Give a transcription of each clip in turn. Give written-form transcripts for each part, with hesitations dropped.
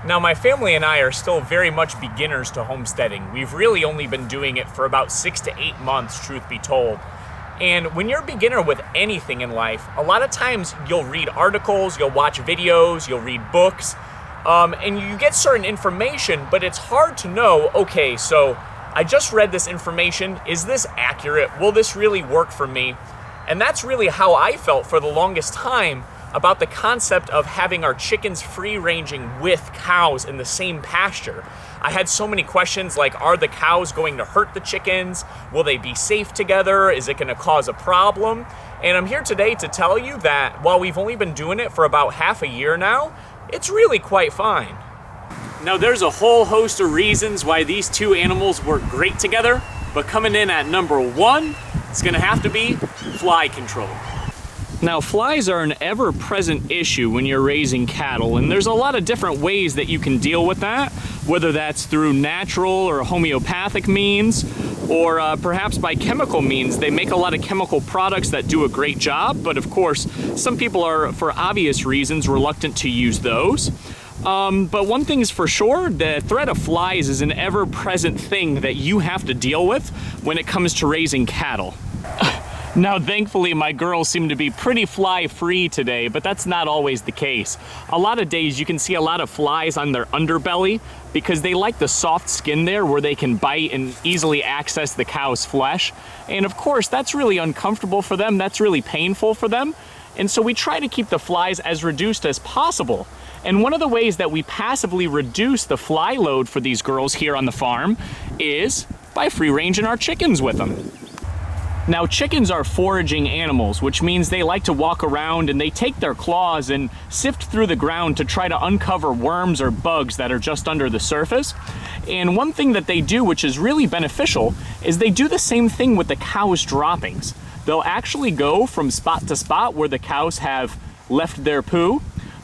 Now, my family and I are still very much beginners to homesteading. We've really only been doing it for about 6 to 8 months, truth be told. And when you're a beginner with anything in life, a lot of times you'll read articles, you'll watch videos, you'll read books, and you get certain information, but it's hard to know, okay, so I just read this information, is this accurate? Will this really work for me? And that's really how I felt for the longest time about the concept of having our chickens free-ranging with cows in the same pasture. I had so many questions like, are the cows going to hurt the chickens? Will they be safe together? Is it going to cause a problem? And I'm here today to tell you that while we've only been doing it for about half a year now, it's really quite fine. Now, there's a whole host of reasons why these two animals work great together, but coming in at number 1, it's going to have to be fly control. Now, flies are an ever-present issue when you're raising cattle, and there's a lot of different ways that you can deal with that, whether that's through natural or homeopathic means, or perhaps by chemical means. They make a lot of chemical products that do a great job, but of course, some people are, for obvious reasons, reluctant to use those. But one thing is for sure, the threat of flies is an ever-present thing that you have to deal with when it comes to raising cattle. Now, thankfully, my girls seem to be pretty fly-free today, but that's not always the case. A lot of days you can see a lot of flies on their underbelly because they like the soft skin there where they can bite and easily access the cow's flesh. And of course, that's really uncomfortable for them. That's really painful for them. And so we try to keep the flies as reduced as possible. And one of the ways that we passively reduce the fly load for these girls here on the farm is by free-ranging our chickens with them. Now, chickens are foraging animals, which means they like to walk around and they take their claws and sift through the ground to try to uncover worms or bugs that are just under the surface. And one thing that they do, which is really beneficial, is they do the same thing with the cow's droppings. They'll actually go from spot to spot where the cows have left their poo,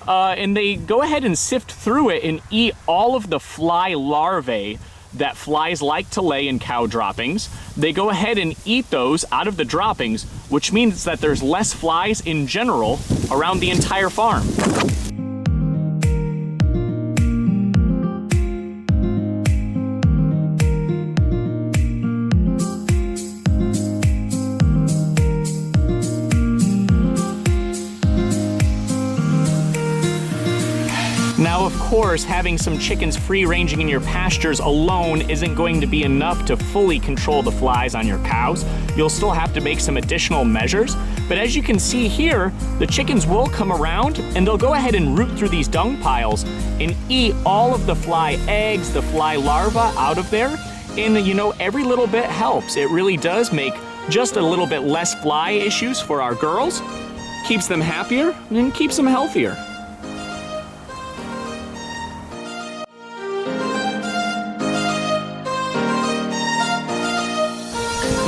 and they go ahead and sift through it and eat all of the fly larvae that flies like to lay in cow droppings. They go ahead and eat those out of the droppings, which means that there's less flies in general around the entire farm. Now, of course, having some chickens free-ranging in your pastures alone isn't going to be enough to fully control the flies on your cows. You'll still have to make some additional measures. But as you can see here, the chickens will come around and they'll go ahead and root through these dung piles and eat all of the fly eggs, the fly larvae out of there. And you know, every little bit helps. It really does make just a little bit less fly issues for our girls, keeps them happier, and keeps them healthier.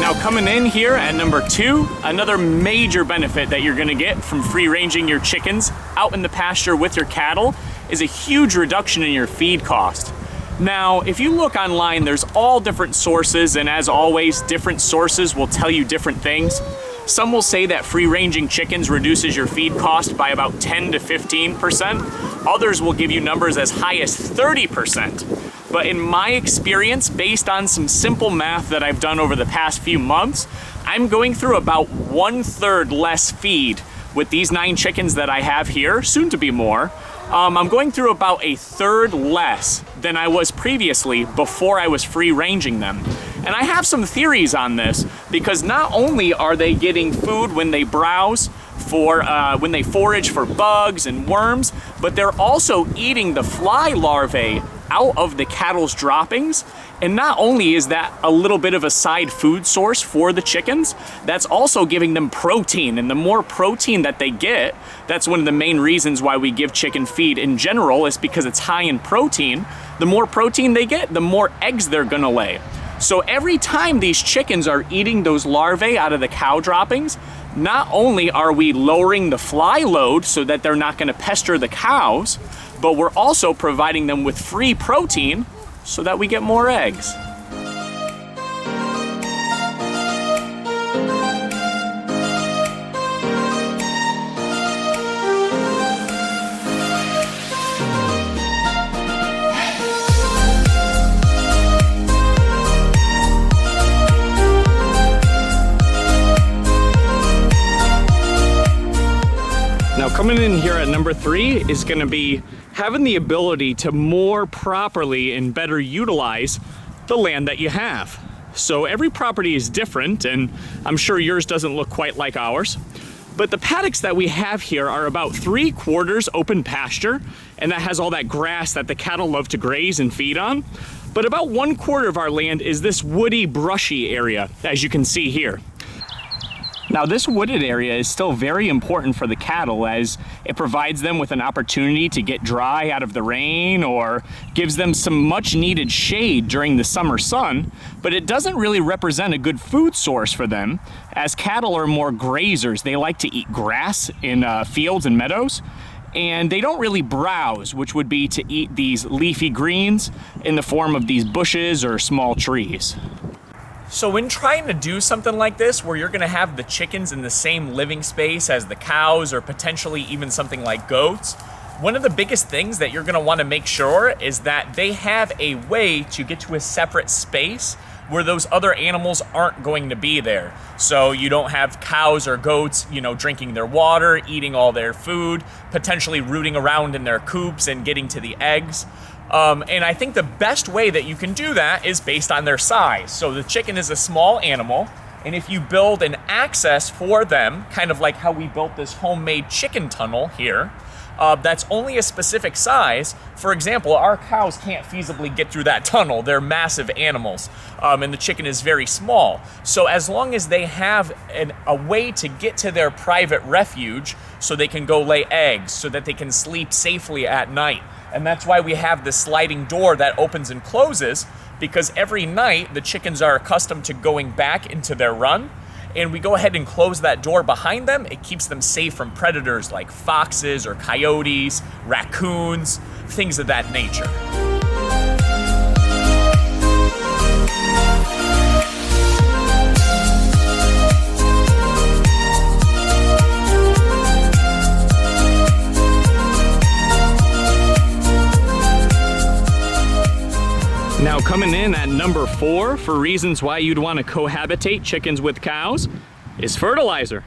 Now, coming in here at number 2, another major benefit that you're gonna get from free-ranging your chickens out in the pasture with your cattle is a huge reduction in your feed cost. Now, if you look online, there's all different sources, and as always, different sources will tell you different things. Some will say that free-ranging chickens reduces your feed cost by about 10 to 15%. Others will give you numbers as high as 30%. But in my experience, based on some simple math that I've done over the past few months, I'm going through about 1/3 less feed with these 9 chickens that I have here, soon to be more. I'm going through about 1/3 less than I was previously before I was free-ranging them. And I have some theories on this, because not only are they getting food when they browse, when they forage for bugs and worms, but they're also eating the fly larvae out of the cattle's droppings. And not only is that a little bit of a side food source for the chickens, that's also giving them protein. And the more protein that they get, that's one of the main reasons why we give chicken feed in general, is because it's high in protein. The more protein they get, the more eggs they're gonna lay. So every time these chickens are eating those larvae out of the cow droppings, not only are we lowering the fly load so that they're not gonna pester the cows, but we're also providing them with free protein so that we get more eggs. in here at number 3 is going to be having the ability to more properly and better utilize the land that you have. So every property is different, and I'm sure yours doesn't look quite like ours. But the paddocks that we have here are about 3/4 open pasture, and that has all that grass that the cattle love to graze and feed on. But about 1/4 of our land is this woody, brushy area, as you can see here. Now, this wooded area is still very important for the cattle, as it provides them with an opportunity to get dry out of the rain or gives them some much needed shade during the summer sun, but it doesn't really represent a good food source for them, as cattle are more grazers. They like to eat grass in fields and meadows, and they don't really browse, which would be to eat these leafy greens in the form of these bushes or small trees. So when trying to do something like this, where you're gonna have the chickens in the same living space as the cows, or potentially even something like goats, one of the biggest things that you're gonna wanna make sure is that they have a way to get to a separate space where those other animals aren't going to be there. So you don't have cows or goats, drinking their water, eating all their food, potentially rooting around in their coops and getting to the eggs. And I think the best way that you can do that is based on their size. So the chicken is a small animal, and if you build an access for them, kind of like how we built this homemade chicken tunnel here, that's only a specific size. For example, our cows can't feasibly get through that tunnel. They're massive animals, and the chicken is very small. So as long as they have a way to get to their private refuge so they can go lay eggs, so that they can sleep safely at night. And that's why we have this sliding door that opens and closes, because every night the chickens are accustomed to going back into their run, and we go ahead and close that door behind them. It keeps them safe from predators like foxes or coyotes, raccoons, things of that nature. Now, coming in at number 4 for reasons why you'd want to cohabitate chickens with cows is fertilizer.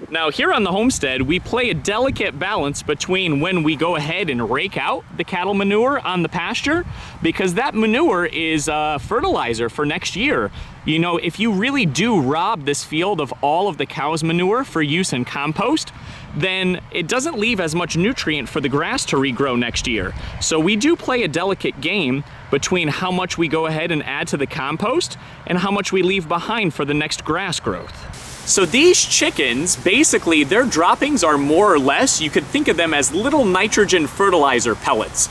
Now, here on the homestead, we play a delicate balance between when we go ahead and rake out the cattle manure on the pasture, because that manure is fertilizer for next year. If you really do rob this field of all of the cow's manure for use in compost, then it doesn't leave as much nutrient for the grass to regrow next year. So we do play a delicate game between how much we go ahead and add to the compost and how much we leave behind for the next grass growth. So these chickens, basically their droppings are more or less, you could think of them as little nitrogen fertilizer pellets.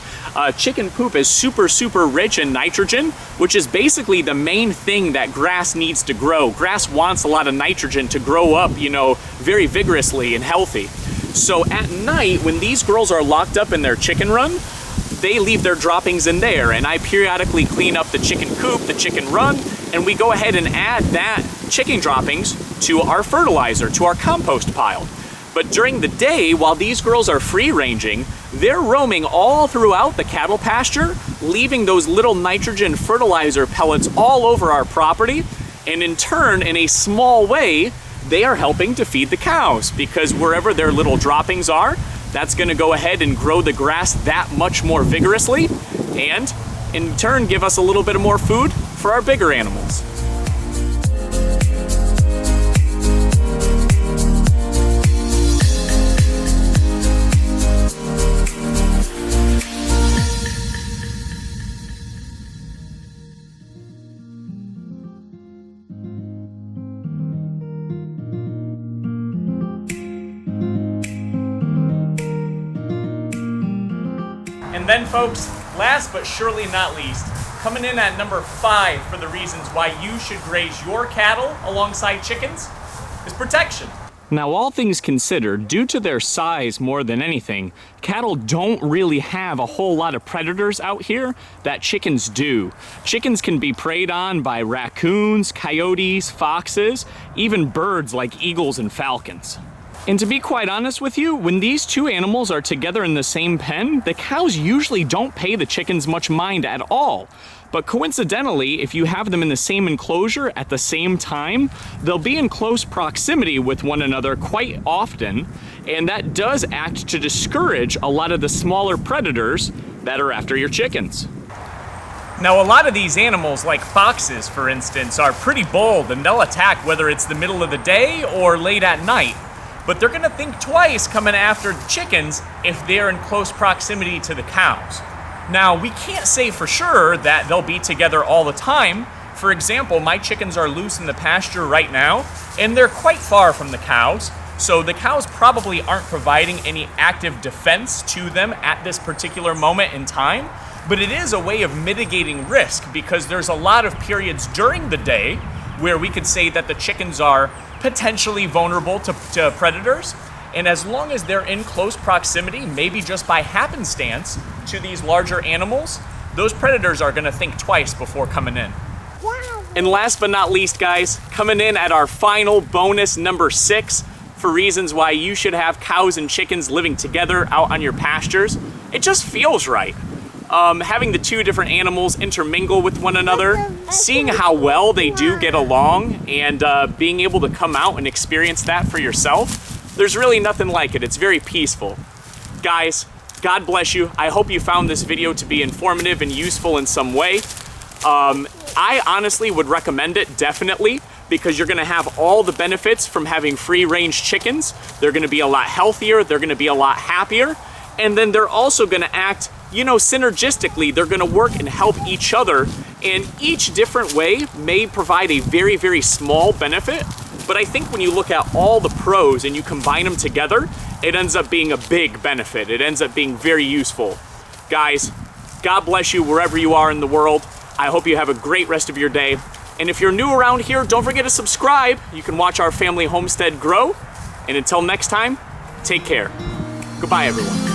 Chicken poop is super, super rich in nitrogen, which is basically the main thing that grass needs to grow. Grass wants a lot of nitrogen to grow up, very vigorously and healthy. So at night, when these girls are locked up in their chicken run, they leave their droppings in there, and I periodically clean up the chicken coop, the chicken run, and we go ahead and add that chicken droppings to our fertilizer, to our compost pile. But during the day, while these girls are free ranging, they're roaming all throughout the cattle pasture, leaving those little nitrogen fertilizer pellets all over our property, and in turn, in a small way, they are helping to feed the cows, because wherever their little droppings are, that's gonna go ahead and grow the grass that much more vigorously, and in turn give us a little bit more food for our bigger animals. And then folks, last but surely not least, coming in at number 5 for the reasons why you should graze your cattle alongside chickens is protection. Now, all things considered, due to their size more than anything, cattle don't really have a whole lot of predators out here that chickens do. Chickens can be preyed on by raccoons, coyotes, foxes, even birds like eagles and falcons. And to be quite honest with you, when these two animals are together in the same pen, the cows usually don't pay the chickens much mind at all. But coincidentally, if you have them in the same enclosure at the same time, they'll be in close proximity with one another quite often, and that does act to discourage a lot of the smaller predators that are after your chickens. Now, a lot of these animals, like foxes, for instance, are pretty bold, and they'll attack whether it's the middle of the day or late at night. But they're gonna think twice coming after the chickens if they're in close proximity to the cows. Now, we can't say for sure that they'll be together all the time. For example, my chickens are loose in the pasture right now, and they're quite far from the cows. So the cows probably aren't providing any active defense to them at this particular moment in time. But it is a way of mitigating risk, because there's a lot of periods during the day where we could say that the chickens are potentially vulnerable to predators. And as long as they're in close proximity, maybe just by happenstance, to these larger animals, those predators are gonna think twice before coming in. Wow. And last but not least, guys, coming in at our final bonus number 6 for reasons why you should have cows and chickens living together out on your pastures. It just feels right. Having the two different animals intermingle with one another, seeing how well they do get along, and being able to come out and experience that for yourself, there's really nothing like it. It's very peaceful. Guys, God bless you. I hope you found this video to be informative and useful in some way. I honestly would recommend it, definitely, because you're gonna have all the benefits from having free-range chickens. They're gonna be a lot healthier, they're gonna be a lot happier, and then they're also gonna act, you know, synergistically. They're gonna work and help each other, and each different way may provide a very, very small benefit, but I think when you look at all the pros and you combine them together, it ends up being a big benefit. It ends up being very useful. Guys, God bless you wherever you are in the world. I hope you have a great rest of your day. And if you're new around here, don't forget to subscribe. You can watch our family homestead grow. And until next time, take care. Goodbye, everyone.